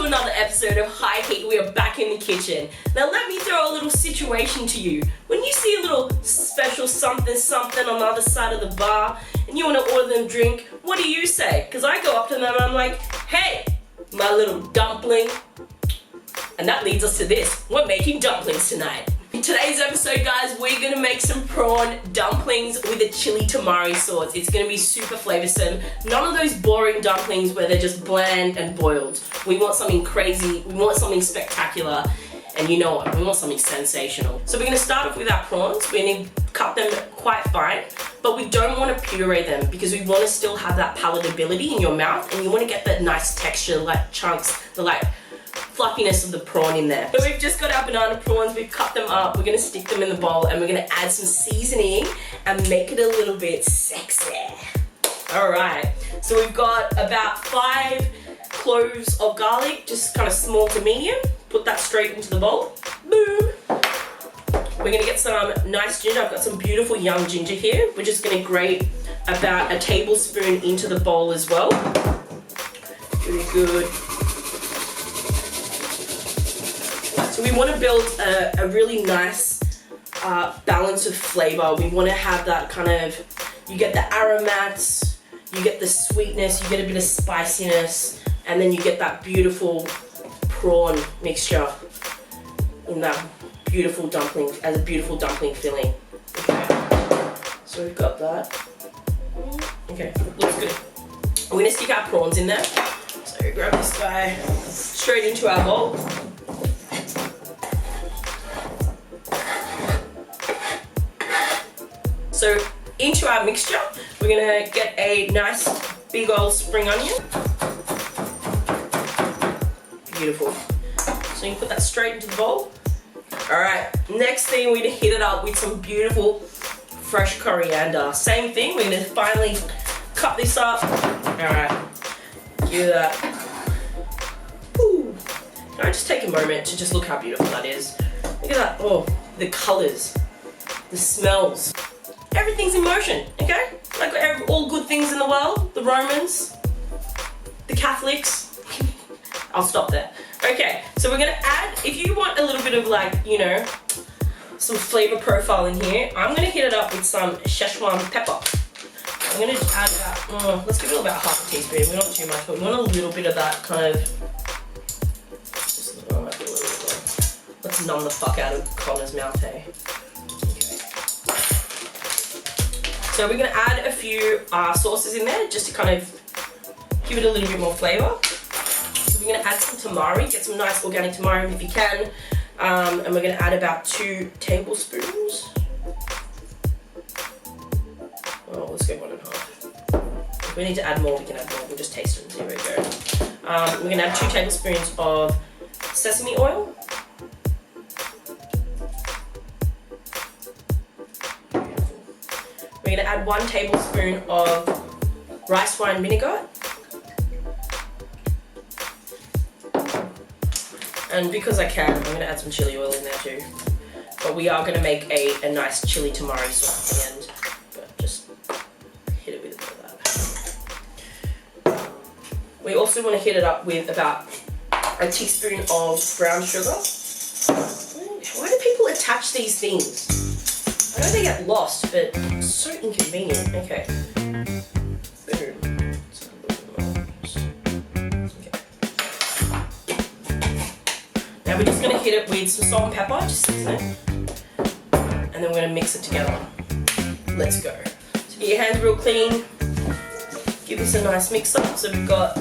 another episode of High Heat. We are back in the kitchen. Now let me throw a little situation to you. When you see a little special something something on the other side of the bar and you want to order them drink, what do you say? Because I go up to them and I'm like, hey, my little dumpling. And that leads us to this. We're making dumplings tonight. In today's episode, guys, we're gonna make some prawn dumplings with a chili tamari sauce. It's gonna be super flavoursome. None of those boring dumplings where they're just bland and boiled. We want something crazy, we want something spectacular, and you know what, we want something sensational. So we're gonna start off with our prawns. We're gonna cut them quite fine, but we don't want to puree them because we want to still have that palatability in your mouth, and you want to get that nice texture, like chunks, the like fluffiness of the prawn in there. So we've just got our banana prawns, we've cut them up, we're gonna stick them in the bowl and we're gonna add some seasoning and make it a little bit sexy. Alright, so we've got about 5 cloves of garlic, just kind of small to medium. Put that straight into the bowl. Boom! We're gonna get some nice ginger. I've got some beautiful young ginger here. We're just gonna grate about a tablespoon into the bowl as well. Really good. So we want to build a really nice balance of flavor. We want to have that kind of, you get the aromats, you get the sweetness, you get a bit of spiciness, and then you get that beautiful prawn mixture in that beautiful dumpling, as a beautiful dumpling filling. Okay, so we've got that. Okay, looks good. We're going to stick our prawns in there. So grab this guy straight into our bowl. So into our mixture, we're gonna get a nice big old spring onion. Beautiful. So you can put that straight into the bowl. All right, next thing, we're gonna hit it up with some beautiful fresh coriander. Same thing, we're gonna finally cut this up. All right, give that. Ooh. Can I just take a moment to just look how beautiful that is? Look at that, oh, the colors, the smells. Everything's in motion, okay? Like all good things in the world, the Romans, the Catholics. I'll stop there. Okay, so we're gonna add, if you want a little bit of like, you know, some flavor profile in here, I'm gonna hit it up with some Szechuan pepper. I'm gonna add about, let's give it about half a teaspoon. We don't want too much, but we want a little bit of that kind of, let's numb the fuck out of Connor's mouth, hey? So we're going to add a few sauces in there just to kind of give it a little bit more flavour. So we're going to add some tamari, get some nice organic tamari if you can, and we're going to add about 2 tablespoons. Oh, let's go 1.5. If we need to add more, we can add more. We'll just taste it and see where we go. We're going to add 2 tablespoons of sesame oil. We're going to add 1 tablespoon of rice wine vinegar. And because I can, I'm going to add some chili oil in there too. But we are going to make a nice chili tamari sauce at the end. But just hit it with a bit of that. We also want to hit it up with about a teaspoon of brown sugar. Why do people attach these things? I know they get lost, but it's so inconvenient. Okay. Boom. Okay. Now we're just going to hit it with some salt and pepper, just season it. And then we're going to mix it together. Let's go. So get your hands real clean. Give this a nice mix up. So we've got,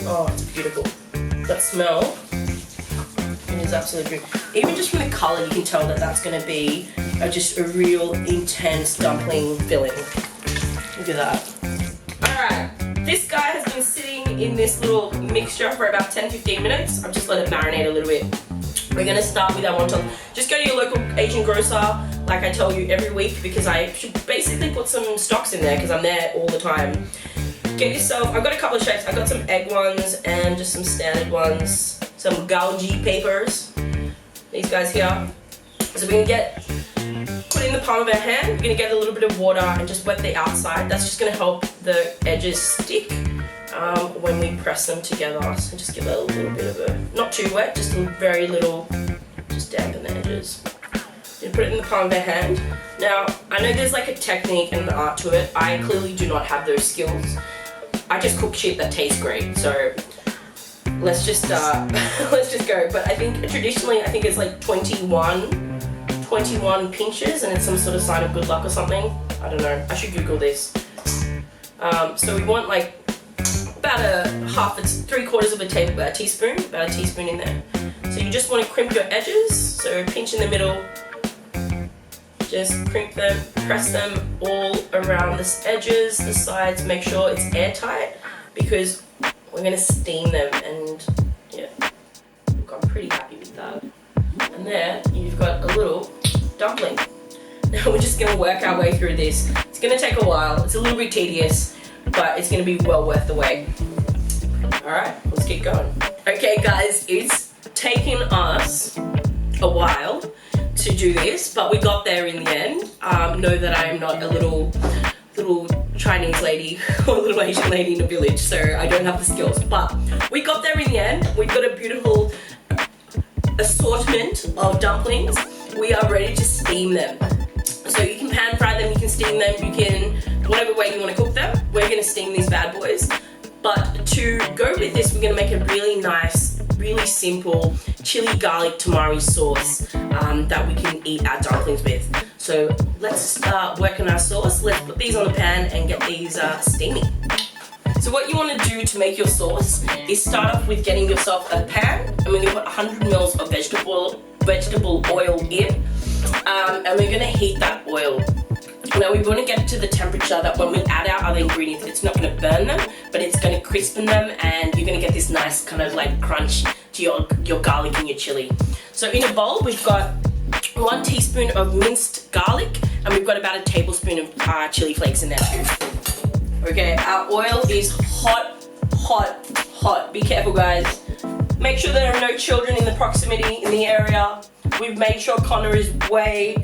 oh, it's beautiful. That smell. It is absolutely beautiful. Even just from the colour, you can tell that that's going to be just a real intense dumpling filling. Look at that. Alright, this guy has been sitting in this little mixture for about 10-15 minutes. I've just let it marinate a little bit. We're going to start with our wonton. Just go to your local Asian grocer, like I tell you every week, because I should basically put some stocks in there because I'm there all the time. Get yourself, I've got a couple of shapes. I've got some egg ones and just some standard ones. Some gaoji papers. These guys here. So we're going to put it in the palm of our hand. We're going to get a little bit of water and just wet the outside. That's just going to help the edges stick. when we press them together. So just give it a little bit of a, not too wet, just a very little, just dampen the edges. You put it in the palm of your hand. Now, I know there's like a technique and an art to it. I clearly do not have those skills. I just cook shit that tastes great, so let's just let's just go. But I think traditionally, I think it's like 21 pinches, and it's some sort of sign of good luck or something. I don't know. I should Google this. So we want like about three-quarters of a teaspoon, about a teaspoon in there. So you just want to crimp your edges. So pinch in the middle. Just crimp them, press them all around the edges, the sides. Make sure it's airtight because we're gonna steam them. And yeah, look, I'm pretty happy with that. And there, you've got a little dumpling. Now we're just gonna work our way through this. It's gonna take a while. It's a little bit tedious, but it's gonna be well worth the wait. All right, let's get going. Okay, guys, it's taken us a while to do this, but we got there in the end. Know that I am not a little Chinese lady or little Asian lady in a village, so I don't have the skills, but we got there in the end. We've got a beautiful assortment of dumplings. We are ready to steam them. So you can pan fry them, you can steam them, you can, whatever way you want to cook them. We're gonna steam these bad boys. But to go with this, we're gonna make a really nice, really simple chili garlic tamari sauce that we can eat our dumplings with. So let's start working our sauce. Let's put these on the pan and get these steaming. So what you want to do to make your sauce is start off with getting yourself a pan, and we're gonna put 100 ml of vegetable oil in, and we're gonna heat that oil. Now we want to get to the temperature that when we add our other ingredients, it's not going to burn them, but it's going to crispen them, and you're going to get this nice kind of like crunch to your garlic and your chili. So in a bowl, we've got 1 teaspoon of minced garlic, and we've got about a tablespoon of chili flakes in there too. Okay, our oil is hot, hot, hot. Be careful, guys. Make sure there are no children in the proximity in the area. We've made sure Connor is way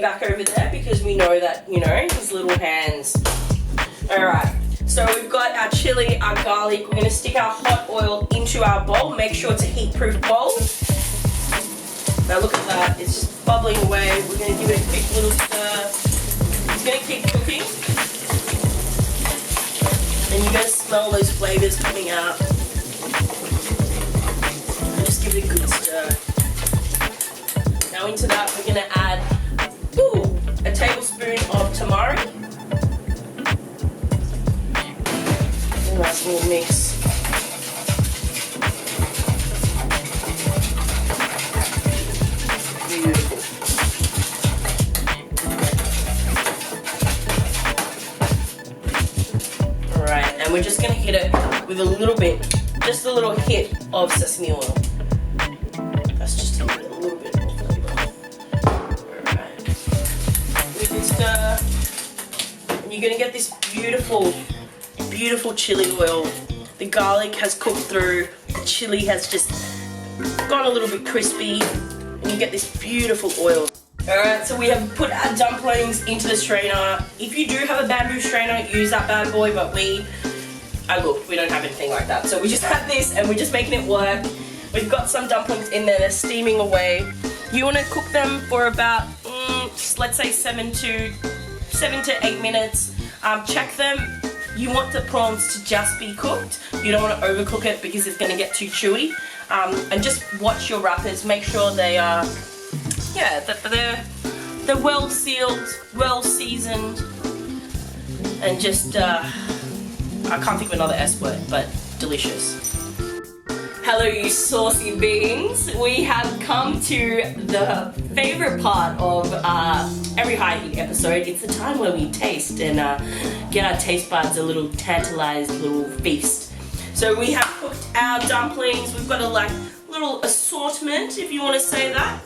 back over there because we know that, you know, his little hands. Alright, so we've got our chili, our garlic. We're going to stick our hot oil into our bowl. Make sure it's a heat-proof bowl. Now look at that, it's just bubbling away. We're going to give it a quick little stir. It's going to keep cooking. And you're going to smell those flavors coming out. And just give it a good stir. Now into that we're going to add a tablespoon of tamari. A nice little mix. Beautiful. Alright, and we're just going to hit it with a little bit, just a little hit of sesame oil. That's just a little bit. And you're going to get this beautiful chili oil. The garlic has cooked through, the chili has just gone a little bit crispy, and you get this beautiful oil. Alright, so we have put our dumplings into the strainer. If you do have a bamboo strainer, use that bad boy, but we don't have anything like that. So we just have this and we're just making it work. We've got some dumplings in there, they're steaming away. You want to cook them for about let's say 7 to 8 minutes. Check them. You want the prawns to just be cooked. You don't want to overcook it because it's going to get too chewy. And just watch your wrappers. Make sure they are, that they're well sealed, well seasoned, and just I can't think of another S word, but delicious. Hello, you saucy beings. We have come to the favorite part of every high heat episode. It's the time where we taste and get our taste buds a little tantalized little feast. So we have cooked our dumplings. We've got a little assortment, if you want to say that.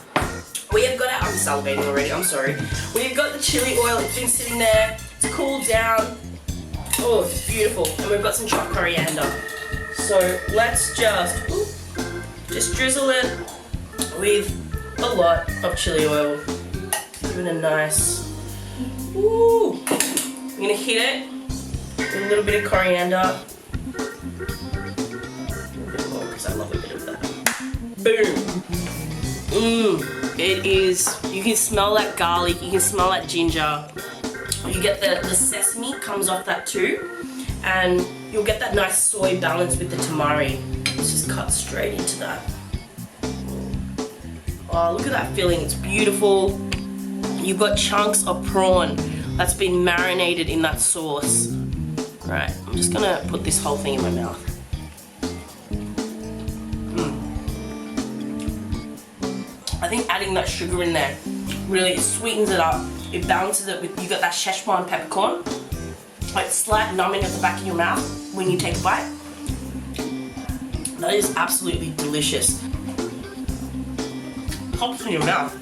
We have got our, I'm salivating already, I'm sorry. We've got the chili oil, it's been sitting there, it's cooled down. Oh, it's beautiful. And we've got some chopped coriander. So let's just drizzle it with a lot of chili oil. Give it a nice, I'm gonna hit it with a little bit of coriander. Boom. It is, you can smell that garlic, you can smell that ginger. You get the sesame comes off that too. And you'll get that nice soy balance with the tamari. Let's just cut straight into that. Oh, look at that filling, it's beautiful. You've got chunks of prawn that's been marinated in that sauce. Right, I'm just gonna put this whole thing in my mouth. I think adding that sugar in there really sweetens it up. It balances it with, you got that Szechuan peppercorn. Like slight numbing at the back of your mouth when you take a bite. That is absolutely delicious. Pops in your mouth.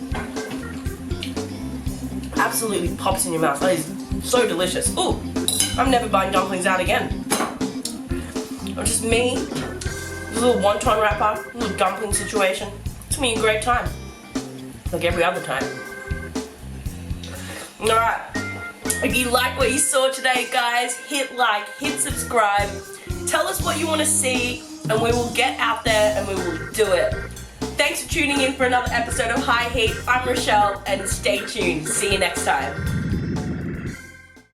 Absolutely pops in your mouth. That is so delicious. Ooh, I'm never buying dumplings out again. Or just me, a little wonton wrapper, a little dumpling situation. It's me a great time. Like every other time. Alright. If you like what you saw today, guys, hit like, hit subscribe, tell us what you want to see, and we will get out there and we will do it. Thanks for tuning in for another episode of High Heat. I'm Rochelle, and stay tuned. See you next time.